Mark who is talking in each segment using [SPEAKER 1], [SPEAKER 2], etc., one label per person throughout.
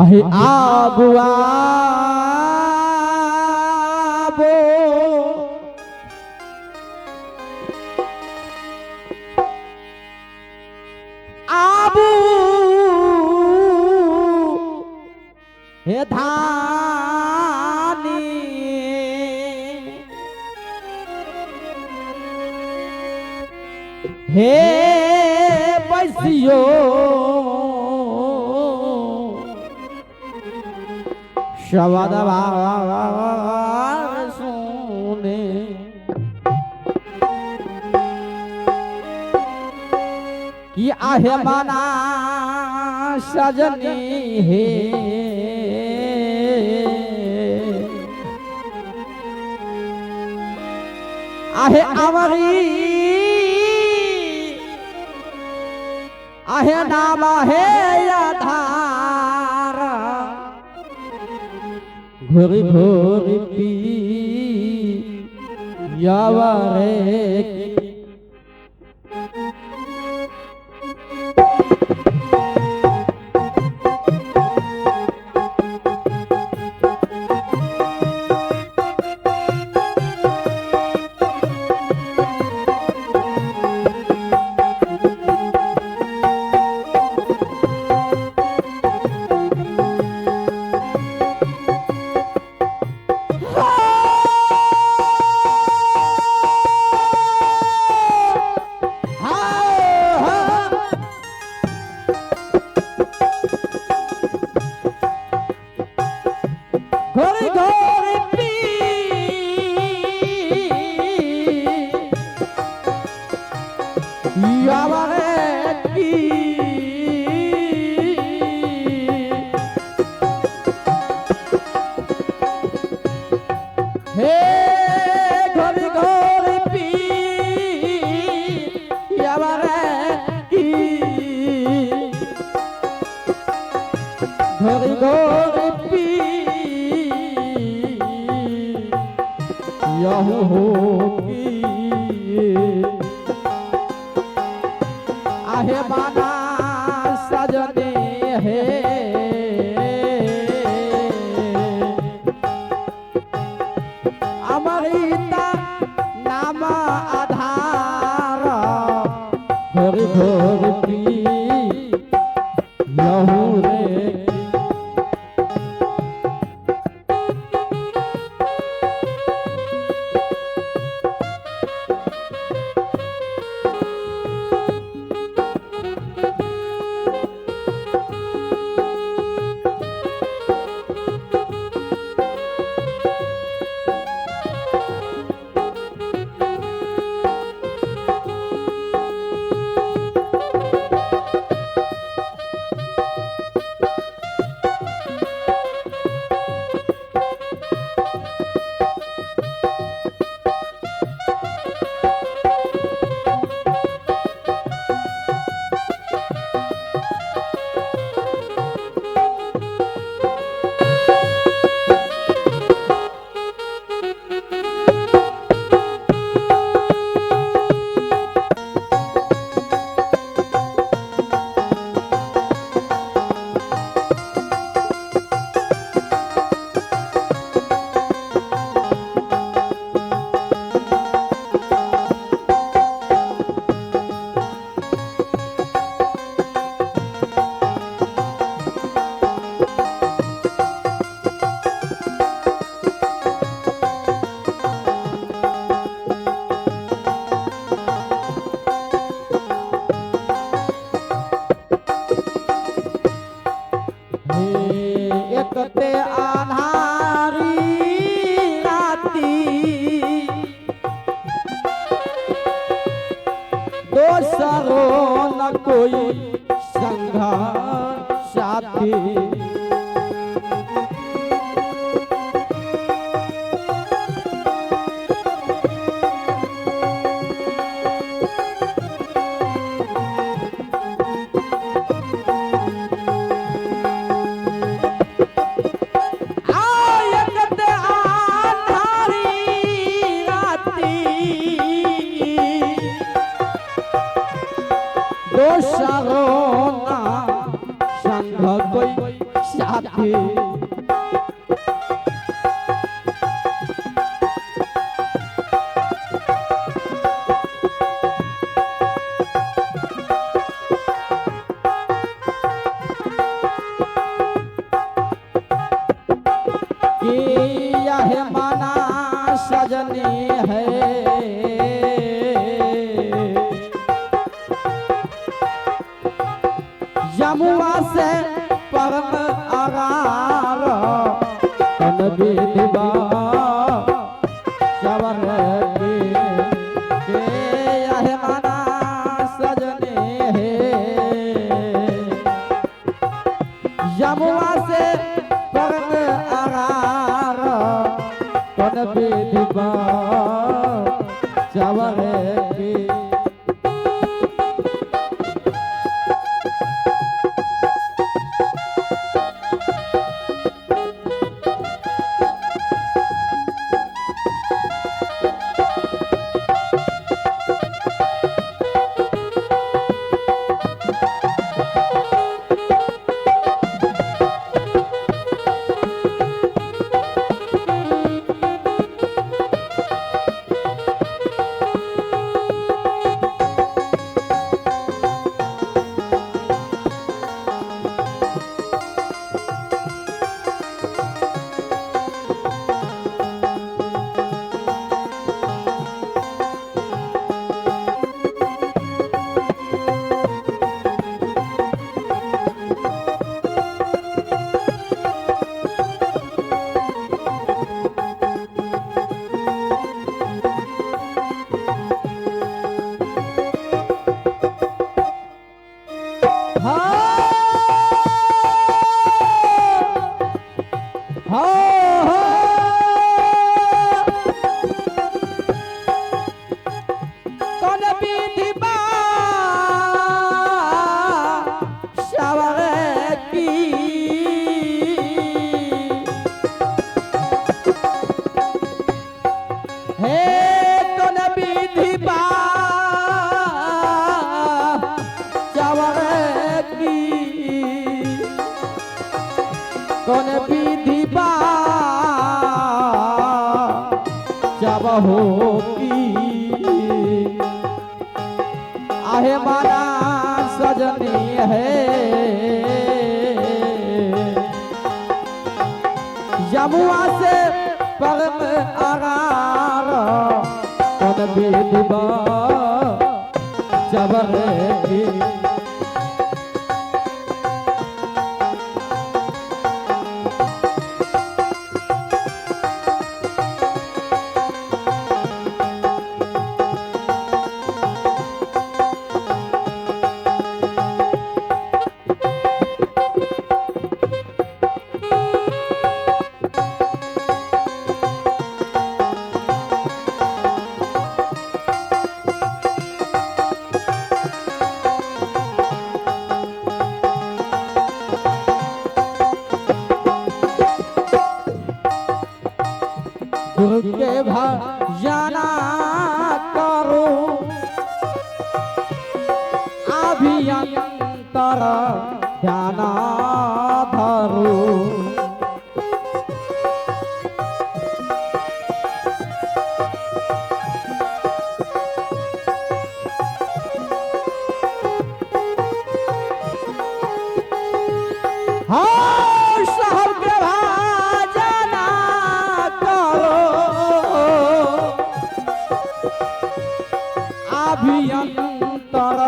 [SPEAKER 1] आहे आबो आबो आबू हे धानी हे पैसियो शब्द सुने कि आहे मना सजनी है आहे अमरी आहे नाम है आधार घोरी घोरी पी यावरे घोरी घोरी पी यावरे की हे घोरी घोरी पी यावरे की घोरी घोरी पी यहो की आहे माना सजने है अमृता नाम आधार घर घर पी यहू रे एकते आधारी राती दोसरो न कोई संगा साथी दोसरो ना साथी कि यह माना सजनी है जमुआ से परम आगार तन विधिवा चवर के यह माना सजनी है जमुआ से परम आगार तन विधिवा चवर के कौन विधि बा जब होगी आहे माना सजनी है जमुआ से परम आगार कौन विधि बा जब होगी गुरु के भजना करो अभियंतर ध्यान धरो हाँ साहब के भजना अभियंतर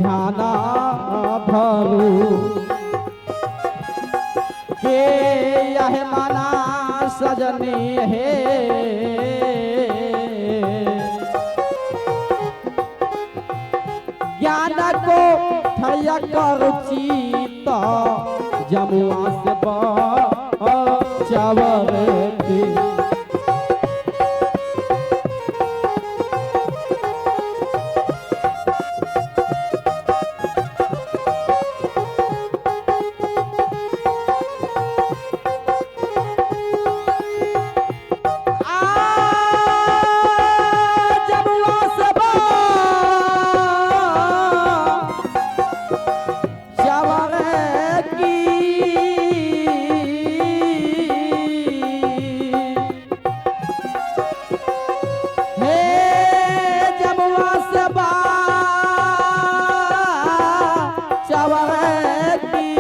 [SPEAKER 1] ध्यान धरो के यह माना सजनी है ज्ञान को ठया कर चित जमुआ से बचावर के की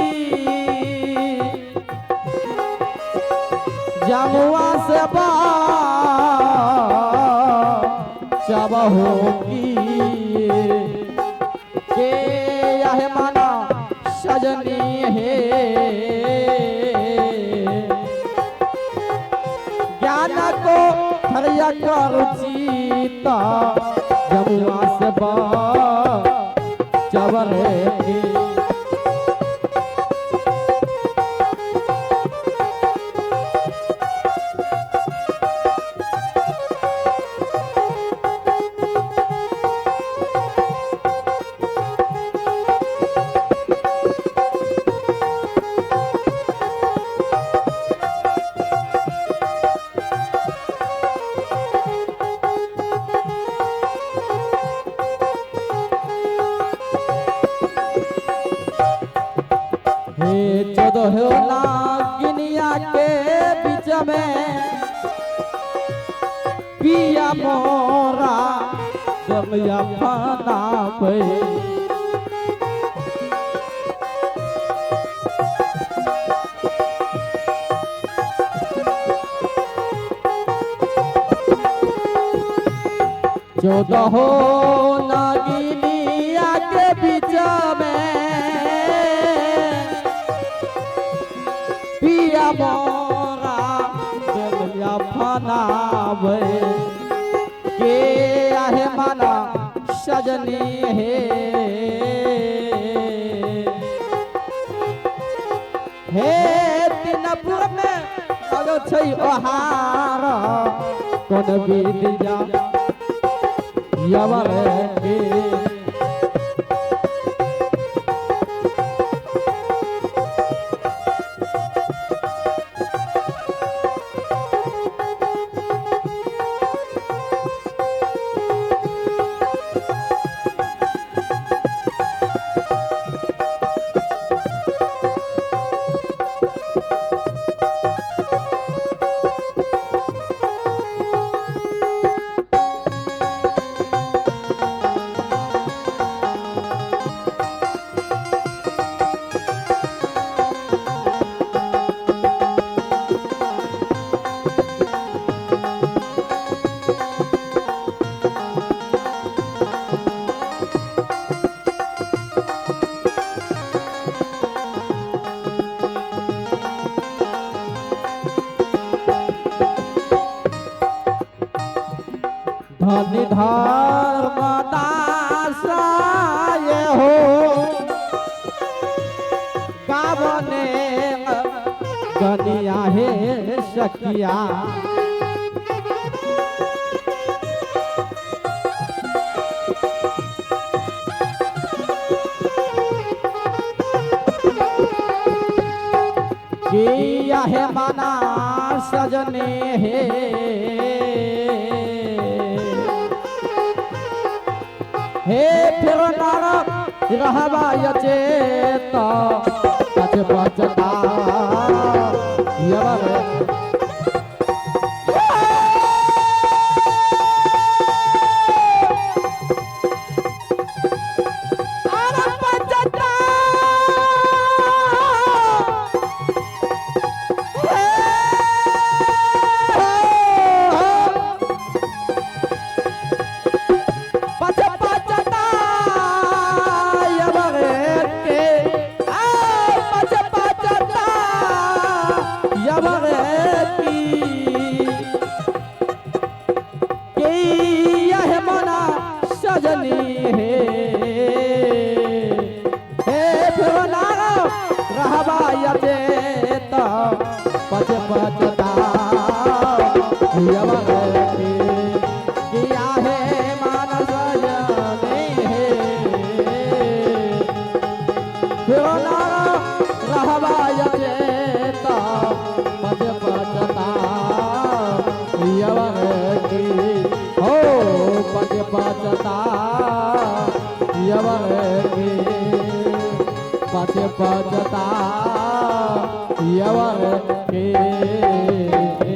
[SPEAKER 1] जमुआ से होगी के यह माना सजनी है ज्ञान को हरिया कर चीता जमुआ से की चौदह नागिनिया के बीच में पिया मोरा जमिया फाना पे चौदह नागिनिया के बीच में पिया मोरा जमिया फाना पे के आहे माना सजनी हे तीनपुर में अगो छै ओहार कोन विद्या यवर के धर्म दासाय हो गावने गनिया हे सखिया किया है मना सजने हे हे फिर नारक रहबा यचेता कछ बचता यवर पचता यवर के